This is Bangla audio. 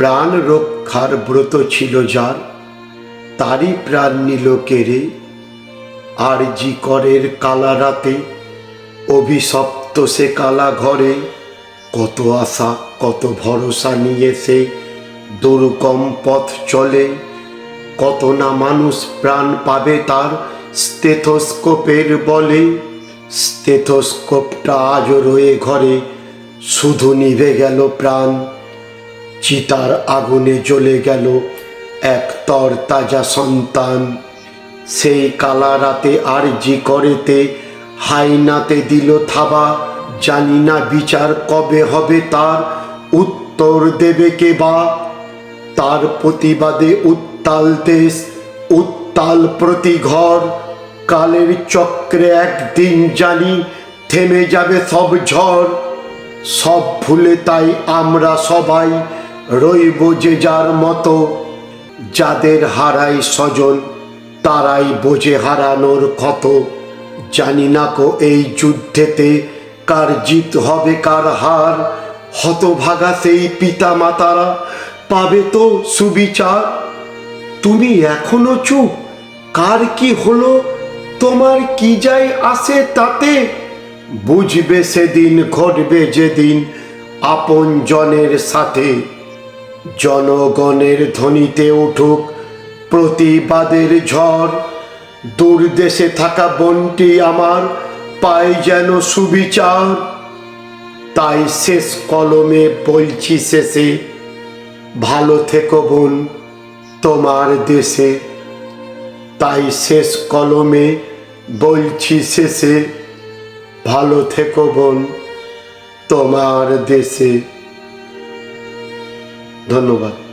প্রাণ রক্ষার ব্রত ছিল যার, তারই প্রাণ নিল কেড়ে। আরজি করের কালা রাতে অভিশপ্ত সে কালা ঘরে, কত আশা কত ভরসা নিয়ে সে দুর্গম পথ চলে। কত না মানুষ প্রাণ পাবে তার স্টেথোস্কোপের বলে। স্টেথোস্কোপটা আজও রয়ে ঘরে, শুধু নিভে গেল প্রাণ। চিতার আগুনে জ্বলে গেল এক তরতাজা সন্তান। সেই কালা রাতে আরজি করেতে হাইনাতে দিল থাবা। জানি না বিচার কবে হবে তার, উত্তর দেবে কে বা। তার প্রতিবাদে উত্তাল দেশ, উত্তাল প্রতি ঘর। কালের চক্রে একদিন জানি থেমে যাবে সব ঝড়। সব ভুলে তাই আমরা সবাই রইব যে যার মতো। যাদের হারাই স্বজন তারাই বোঝে হারানোর ক্ষত। জানি না কো এই যুদ্ধেতে কার জিত হবে কার হার। হতভাগা সেই পিতা মাতারা পাবে তো সুবিচার। তুমি এখনো চুপ, কার কি হলো তোমার কি যায় আসে তাতে। বুঝবে সেদিন, ঘটবে যেদিন আপন জনের সাথে। জনগণের ধ্বনিতে উঠুক প্রতিবাদের ঝড়। দূর দেশে থাকা বোনটি আমার পায় যেন সুবিচার। তাই শেষ কলমে বলছি শেষে, ভালো থেকো বোন তোমার দেশে। তাই শেষ কলমে বলছি শেষে, ভালো থেকো বোন তোমার দেশে। ধন্যবাদ।